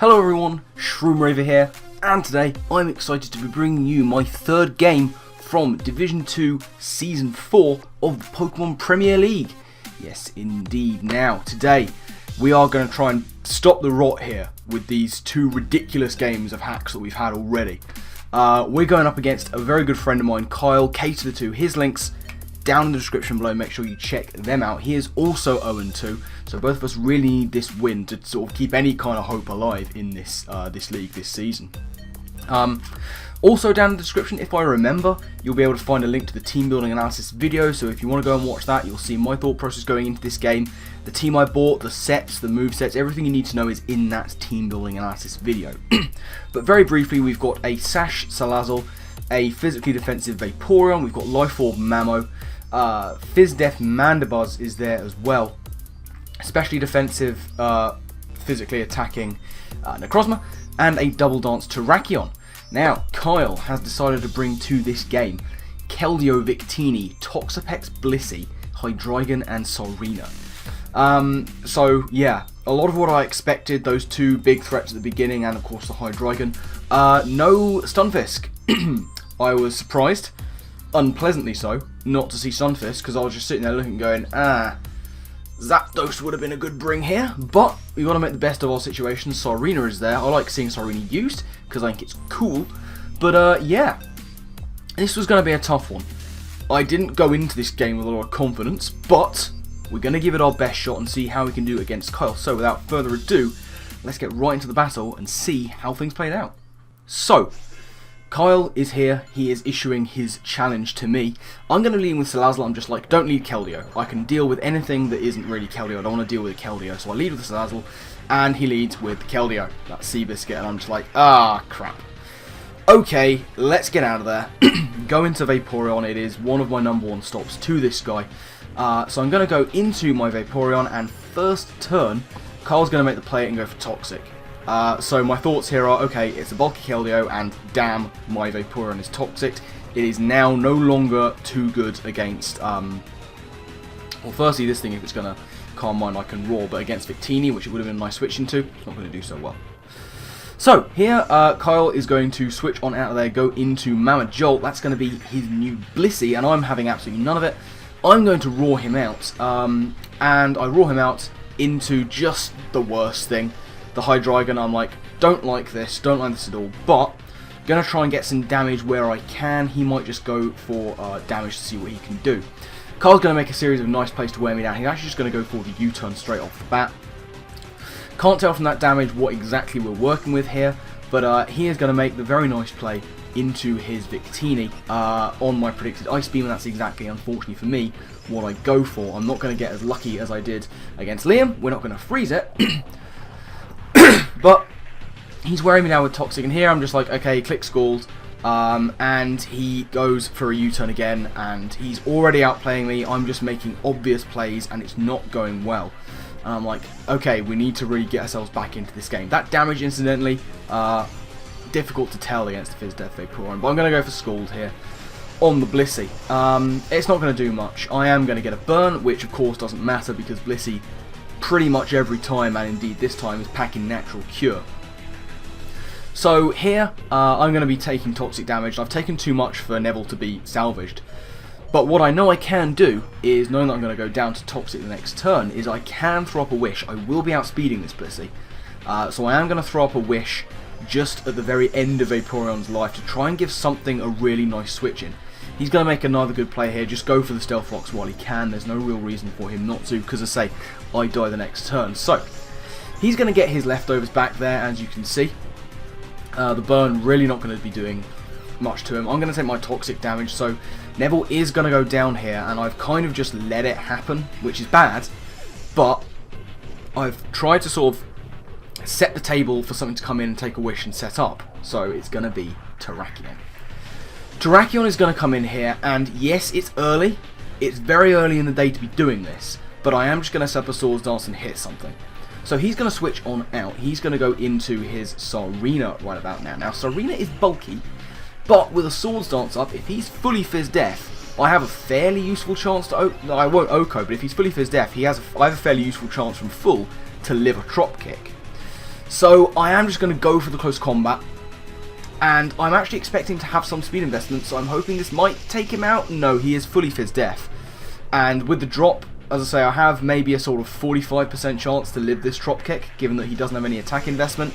Hello everyone, Shroomraver here, and today I'm excited to be bringing you my third game from Division 2 Season 4 of the Pokemon Premier League. Yes indeed. Now today we are going to try and stop the rot here with these two ridiculous games of hacks that we've had already. We're going up against a very good friend of mine, Kyle, K to the 2. His links down in the description below, make sure you check them out. He is also 0-2, so both of us really need this win to sort of keep any kind of hope alive in this this league this season. Also down in the description, if I remember, you'll be able to find a link to the team building analysis video, so if you want to go and watch that, you'll see my thought process going into this game, the team I bought, the sets, the move sets, everything you need to know is in that team building analysis video. But very briefly, we've got a Sash Salazzle, a physically defensive Vaporeon, we've got Life Orb Mamo, Fizdef Mandibuzz is there as well, especially defensive, physically attacking Necrozma, and a Double Dance Terrakion. Now, Kyle has decided to bring to this game Keldeo Victini, Toxapex Blissey, Hydreigon, and Sarina. So yeah, a lot of what I expected, those two big threats at the beginning, and of course the Hydreigon. No Stunfisk. I was surprised, unpleasantly so, not to see Stunfisk, because I was just sitting there looking going, Zapdos would have been a good bring here, but we got to make the best of our situation. Sarina is there. I like seeing Sarina used, because I think it's cool. But yeah, this was going to be a tough one. I didn't go into this game with a lot of confidence, but we're going to give it our best shot and see how we can do it against Kyle. So without further ado, let's get right into the battle and see how things played out. So, Kyle is here, he is issuing his challenge to me. I'm going to lead with Salazzle. I'm just like, don't lead Keldeo. I can deal with anything that isn't really Keldeo. I don't want to deal with Keldeo. So I lead with Salazzle, and he leads with Keldeo. That's Seabiscuit, and I'm just like, crap. Okay, let's get out of there. Go into Vaporeon. It is one of my #1 stops to this guy. So I'm going to go into my Vaporeon, and first turn, Kyle's going to make the play and go for Toxic. So my thoughts here are, okay, it's a bulky Keldeo, and damn, my Vaporeon is Toxic. It is now no longer too good against, well, firstly, this thing, if it's going to Calm Mind, I can Roar, but against Victini, which it would have been nice switching to, it's not going to do so well. So, here, Kyle is going to switch on out of there, go into Mamajolt. That's going to be his new Blissey, and I'm having absolutely none of it. I'm going to Roar him out, and I Roar him out into just the worst thing. The Hydreigon. I'm like, don't like this at all, but gonna try and get some damage where I can. He might just go for damage to see what he can do. Kyle's gonna make a series of nice plays to wear me down. He's actually just gonna go for the U-turn straight off the bat. Can't tell from that damage what exactly we're working with here, but he is gonna make the very nice play into his Victini on my predicted Ice Beam, and that's exactly, unfortunately for me, what I go for. I'm not gonna get as lucky as I did against Liam. We're not gonna freeze it. But he's wearing me down with Toxic, and here I'm just like, okay, click Scald, and he goes for a U-turn again, and he's already outplaying me. I'm just making obvious plays, and it's not going well. And I'm like, okay, we need to really get ourselves back into this game. That damage, incidentally, difficult to tell against the Fizdef Vaporeon, but I'm going to go for Scald here on the Blissey. It's not going to do much. I am going to get a burn, which of course doesn't matter because Blissey pretty much every time, and indeed this time, is packing Natural Cure. So here, I'm going to be taking toxic damage. I've taken too much for Neville to be salvaged. But what I know I can do is, knowing that I'm going to go down to toxic the next turn, is I can throw up a Wish. I will be outspeeding this Blissey. So I am going to throw up a Wish just at the very end of Vaporeon's life to try and give something a really nice switch in. He's going to make another good play here, just go for the Stealth Rocks while he can. There's no real reason for him not to, because I say, I die the next turn. So, he's going to get his leftovers back there, as you can see. The burn really not going to be doing much to him. I'm going to take my toxic damage, so Neville is going to go down here, and I've kind of just let it happen, which is bad, but I've tried to sort of set the table for something to come in and take a Wish and set up. So, it's going to be Terrakion. Terrakion is going to come in here, and yes, it's early. It's very early in the day to be doing this, but I am just going to set up a Swords Dance and hit something. So he's going to switch on out. He's going to go into his Sarina right about now. Now, Sarina is bulky, but with a Swords Dance up, if he's fully Fizdef, I have a fairly useful chance to... I won't Oko, but if he's fully Fizdef, I have a fairly useful chance from full to live a Trop Kick. So I am just going to go for the close combat. And I'm actually expecting to have some speed investment, so I'm hoping this might take him out. No, he is fully Fizz Death. And with the drop, as I say, I have maybe a sort of 45% chance to live this drop kick, given that he doesn't have any attack investment.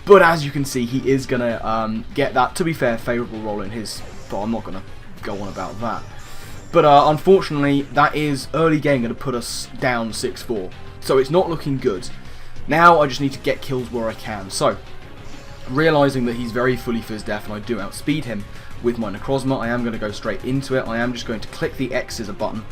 But as you can see, he is going to get that, to be fair, favourable roll in his... But I'm not going to go on about that. But unfortunately, that is early game going to put us down 6-4. So it's not looking good. Now I just need to get kills where I can. So, realising that he's very fully Fizz Death and I do outspeed him with my Necrozma, I am going to go straight into it. I am just going to click the X as a button.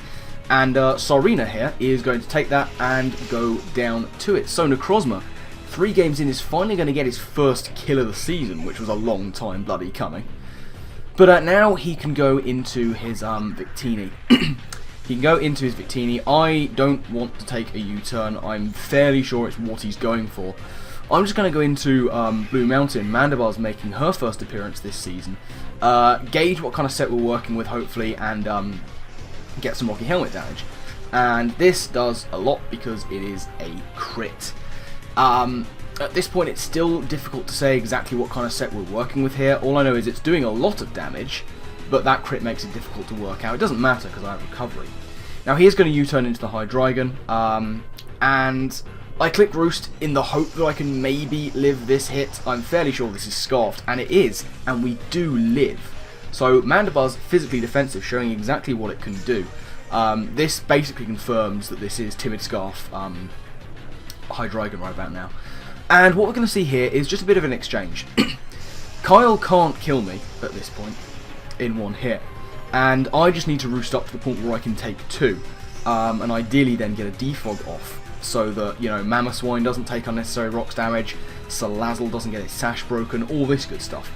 And Sarina here is going to take that and go down to it. So Necrozma, 3 games in, is finally going to get his first kill of the season, which was a long time bloody coming. But now he can go into his Victini. He can go into his Victini. I don't want to take a U-turn. I'm fairly sure it's what he's going for. I'm just going to go into Blue Mountain. Mandibar's making her first appearance this season. Gauge what kind of set we're working with, hopefully, and get some Rocky Helmet damage. And this does a lot because it is a crit. At this point, it's still difficult to say exactly what kind of set we're working with here. All I know is it's doing a lot of damage, but that crit makes it difficult to work out. It doesn't matter because I have recovery. Now he is going to U-turn into the Hydreigon, and I click Roost in the hope that I can maybe live this hit. I'm fairly sure this is Scarfed, and it is, and we do live. So Mandibar's physically defensive, showing exactly what it can do. This basically confirms that this is Timid Scarf Hydreigon right about now. And what we're going to see here is just a bit of an exchange. Kyle can't kill me at this point in one hit, and I just need to roost up to the point where I can take 2, and ideally then get a defog off, so that, you know, Mamoswine doesn't take unnecessary rocks damage, Salazzle doesn't get its sash broken, all this good stuff.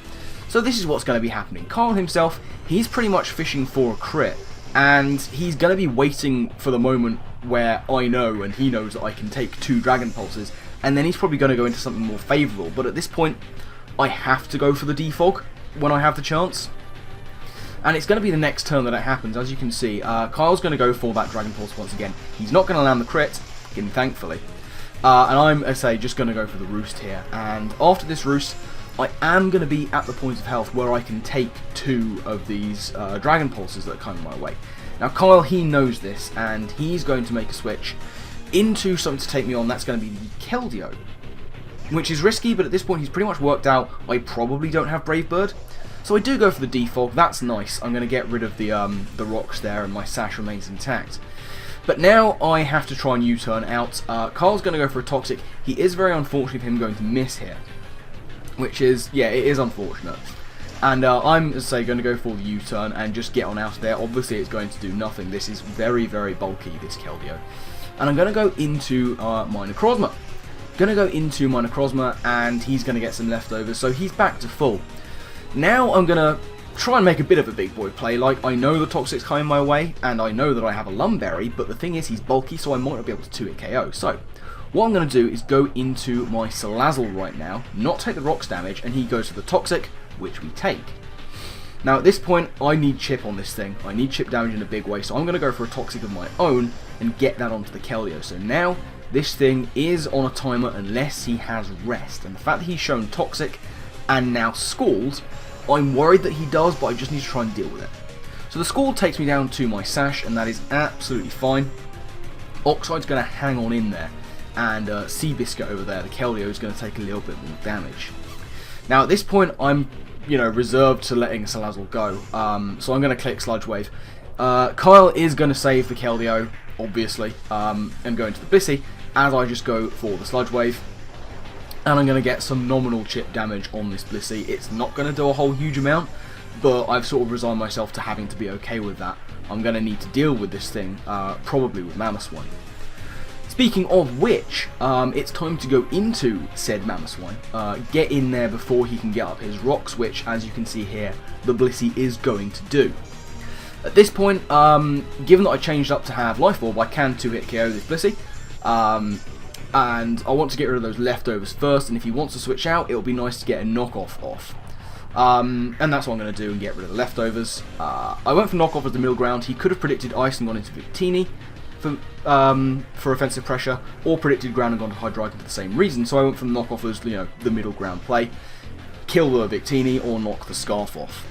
So this is what's going to be happening. Kyle himself, he's pretty much fishing for a crit, and he's going to be waiting for the moment where I know and he knows that I can take 2 Dragon Pulses, and then he's probably going to go into something more favourable. But at this point, I have to go for the defog when I have the chance. And it's going to be the next turn that it happens. As you can see, Kyle's going to go for that Dragon Pulse once again. He's not going to land the crit, again, thankfully. And I'm, as I say, just going to go for the Roost here. And after this Roost, I am going to be at the point of health where I can take 2 of these Dragon Pulses that are coming my way. Now Kyle, he knows this, and he's going to make a switch into something to take me on. That's going to be the Keldeo, which is risky, but at this point he's pretty much worked out I probably don't have Brave Bird. So I do go for the defog. That's nice. I'm going to get rid of the rocks there, and my sash remains intact. But now I have to try and U-turn out. Kyle's going to go for a Toxic. He is very unfortunate of him going to miss here, which is, yeah, it is unfortunate. And I'm, as I say, going to go for the U-turn and just get on out of there. Obviously it's going to do nothing. This is very, very bulky, this Keldeo. And I'm going to go into my Necrozma. And he's going to get some leftovers, so he's back to full. Now I'm going to try and make a bit of a big boy play. Like, I know the Toxic's coming my way, and I know that I have a Lumberry, but the thing is he's bulky, so I might not be able to 2-hit KO. So what I'm going to do is go into my Salazzle right now, not take the rocks damage, and he goes for the Toxic, which we take. Now at this point, I need chip on this thing. I need chip damage in a big way, so I'm going to go for a Toxic of my own and get that onto the Keldeo. So now this thing is on a timer unless he has rest. And the fact that he's shown Toxic and now Scald, I'm worried that he does, but I just need to try and deal with it. So the Scald takes me down to my sash, and that is absolutely fine. Oxide's going to hang on in there, and Seabiscuit over there, the Keldeo, is going to take a little bit more damage. Now at this point, I'm, you know, reserved to letting Salazzle go, so I'm going to click Sludge Wave. Kyle is going to save the Keldeo, obviously, and go into the Blissey, as I just go for the Sludge Wave. And I'm going to get some nominal chip damage on this Blissey. It's not going to do a whole huge amount, but I've sort of resigned myself to having to be okay with that. I'm going to need to deal with this thing, probably with Mamoswine. Speaking of which, it's time to go into said Mamoswine. Get in there before he can get up his rocks, which, as you can see here, the Blissey is going to do. At this point, given that I changed up to have Life Orb, I can 2-hit KO this Blissey. And I want to get rid of those leftovers first, and if he wants to switch out, it'll be nice to get a knockoff off. And that's what I'm going to do, and get rid of the leftovers. I went for knockoff as the middle ground. He could have predicted Ice and gone into Victini. for offensive pressure, or predicted ground and gone to Hydreigon for the same reason. So I went for the knockoff as, you know, the middle ground play, kill the Victini or knock the Scarf off.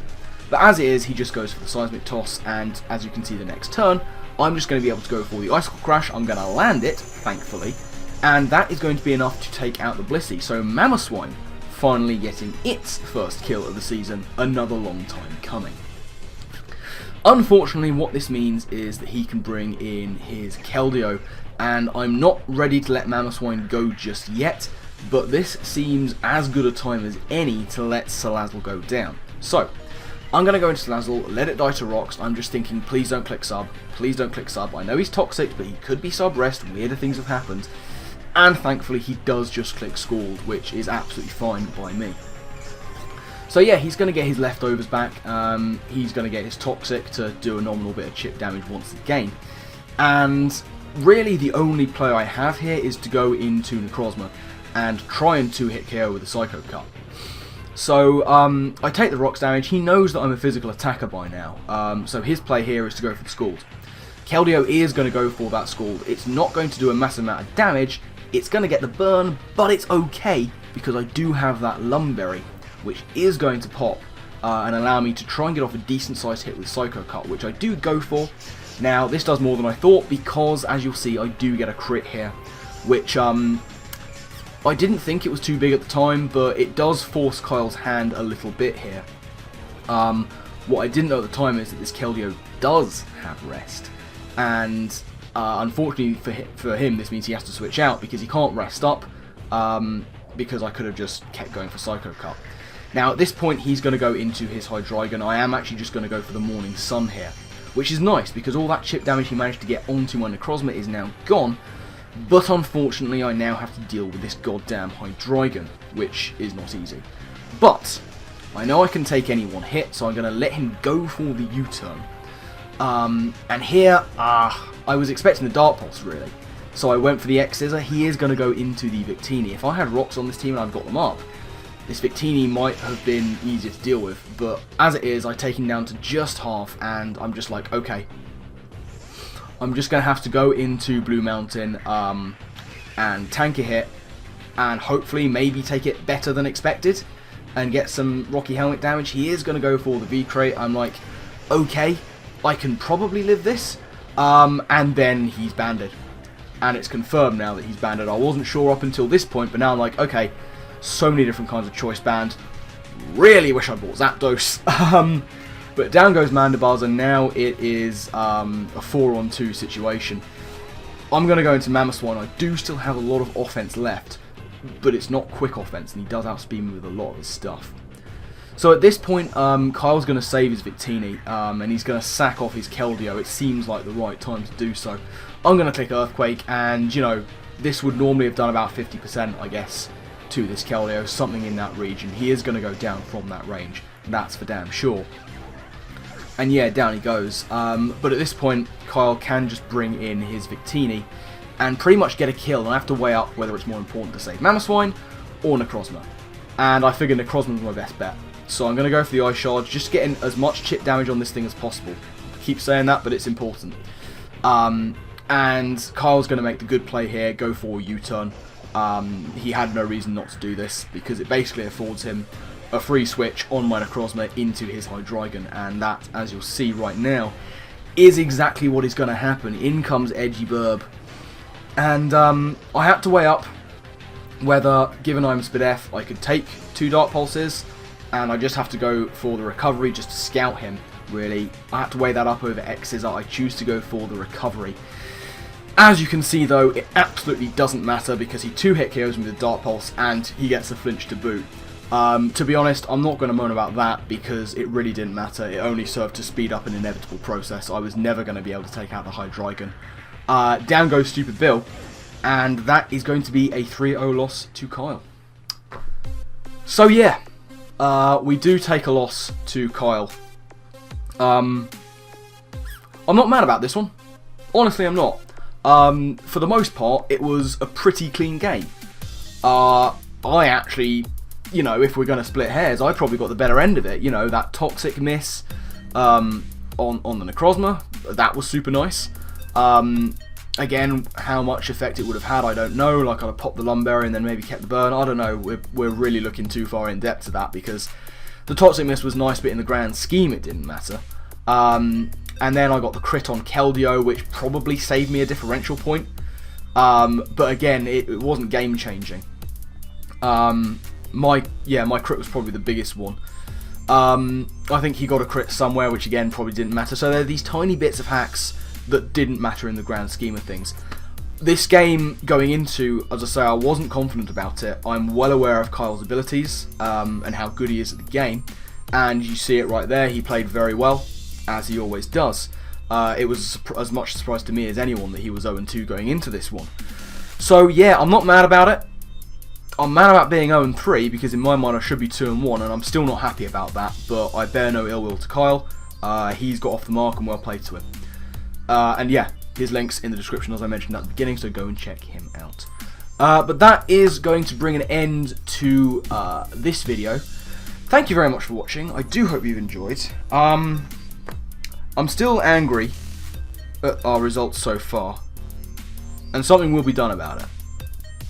But as it is, he just goes for the Seismic Toss, and as you can see the next turn, I'm just going to be able to go for the Icicle Crash. I'm going to land it, thankfully, and that is going to be enough to take out the Blissey. So Mamoswine finally getting its first kill of the season, another long time coming. Unfortunately, what this means is that he can bring in his Keldeo, and I'm not ready to let Mamoswine go just yet, but this seems as good a time as any to let Salazzle go down. So, I'm going to go into Salazzle, let it die to rocks. I'm just thinking, please don't click sub, please don't click sub. I know he's toxic, but he could be sub rest, weirder things have happened, and thankfully he does just click Scald, which is absolutely fine by me. So yeah, he's going to get his leftovers back, he's going to get his Toxic to do a nominal bit of chip damage once again, and really the only play I have here is to go into Necrozma and try and 2-hit KO with a Psycho Cut. So I take the rocks damage. He knows that I'm a physical attacker by now, so his play here is to go for the Scald. Keldeo is going to go for that Scald. It's not going to do a massive amount of damage, it's going to get the burn, but it's okay because I do have that Lumberry, which is going to pop and allow me to try and get off a decent sized hit with Psycho Cut, which I do go for. Now this does more than I thought because, as you'll see, I do get a crit here, which I didn't think it was too big at the time, but it does force Kyle's hand a little bit here. What I didn't know at the time is that this Keldeo does have rest, and unfortunately for him this means he has to switch out because he can't rest up, because I could have just kept going for Psycho Cut. Now at this point he's going to go into his Hydreigon. I am actually just going to go for the Morning Sun here, which is nice because all that chip damage he managed to get onto my Necrozma is now gone, but unfortunately I now have to deal with this goddamn Hydreigon, which is not easy. But I know I can take any one hit, so I'm going to let him go for the U-turn. And here, I was expecting the Dark Pulse really, so I went for the X-Scissor. He is going to go into the Victini. If I had rocks on this team and I'd got them up, this Victini might have been easier to deal with, but as it is, I take him down to just half, and I'm just like, okay, I'm just going to have to go into Blue Mountain and tank a hit, and hopefully maybe take it better than expected, and get some Rocky Helmet damage. He is going to go for the V-Crate. I'm like, okay, I can probably live this, and then he's banded. And it's confirmed now that he's banded. I wasn't sure up until this point, but now I'm like, okay, so many different kinds of choice band. Really wish I bought Zapdos. But down goes Mandibuzz, and now it is a 4-on-2 situation. I'm going to go into Mamoswine. I do still have a lot of offense left, but it's not quick offense, and he does outspeed me with a lot of his stuff. So at this point, Kyle's going to save his Victini, and he's going to sack off his Keldeo. It seems like the right time to do so. I'm going to click Earthquake, and, you know, this would normally have done about 50%, I guess, to this Keldeo, something in that region. He is going to go down from that range, that's for damn sure. And yeah, down he goes. But at this point, Kyle can just bring in his Victini and pretty much get a kill, and I have to weigh up whether it's more important to save Mamoswine or Necrozma. And I figured Necrozma was my best bet. So I'm going to go for the Ice Shard, just getting as much chip damage on this thing as possible. I keep saying that, but it's important. And Kyle's going to make the good play here, go for a U-turn. He had no reason not to do this, because it basically affords him a free switch on my Necrozma into his Hydreigon, and that, as you'll see right now, is exactly what is going to happen. In comes Edgy Burb, and I had to weigh up whether, given I'm SpidF, I could take 2 Dark Pulses, and I just have to go for the recovery just to scout him, really. I have to weigh that up over X-Scissor. I choose to go for the recovery. As you can see though, it absolutely doesn't matter because he 2-hit KOs me with a Dark Pulse and he gets a flinch to boot. To be honest, I'm not going to moan about that because it really didn't matter. It only served to speed up an inevitable process. I was never going to be able to take out the Hydreigon. Down goes Stupid Bill, and that is going to be a 3-0 loss to Kyle. So yeah, we do take a loss to Kyle. I'm not mad about this one. Honestly, I'm not. For the most part, it was a pretty clean game. I actually, you know, if we're going to split hairs, I probably got the better end of it. You know, that Toxic miss on the Necrozma, that was super nice. Again, how much effect it would have had, I don't know. Like, I'd have popped the Lumberry and then maybe kept the burn. I don't know. We're really looking too far in depth to that, because the Toxic Mist was nice, but in the grand scheme it didn't matter. And then I got the crit on Keldeo, which probably saved me a differential point. But again, it wasn't game changing. My crit was probably the biggest one. I think he got a crit somewhere, which again probably didn't matter. So there are these tiny bits of hacks that didn't matter in the grand scheme of things. This game, going into, as I say, I wasn't confident about it. I'm well aware of Kyle's abilities and how good he is at the game, and you see it right there. He played very well, as he always does. It was as much a surprise to me as anyone that he was 0-2 going into this one. So yeah, I'm not mad about it. I'm mad about being 0-3 because in my mind I should be 2-1, and I'm still not happy about that, but I bear no ill will to Kyle. He's got off the mark, and well played to him. And yeah, his link's in the description as I mentioned at the beginning, so go and check him out. But that is going to bring an end to this video. Thank you very much for watching. I do hope you've enjoyed. I'm still angry at our results so far, and something will be done about it.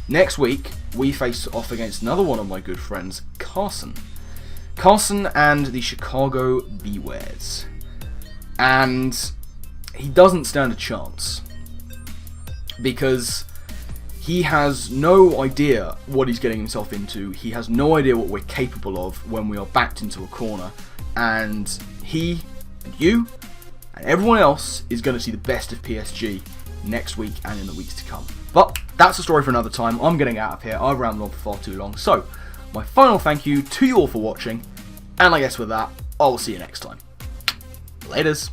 Next week, we face off against another one of my good friends, Carson. Carson and the Chicago Bewears. And he doesn't stand a chance, because he has no idea what he's getting himself into. He has no idea what we're capable of when we are backed into a corner, and he, and you, and everyone else is going to see the best of PSG next week and in the weeks to come. But that's a story for another time. I'm getting out of here. I've rambled on for far too long. So, my final thank you to you all for watching, and I guess with that, I'll see you next time. Laters.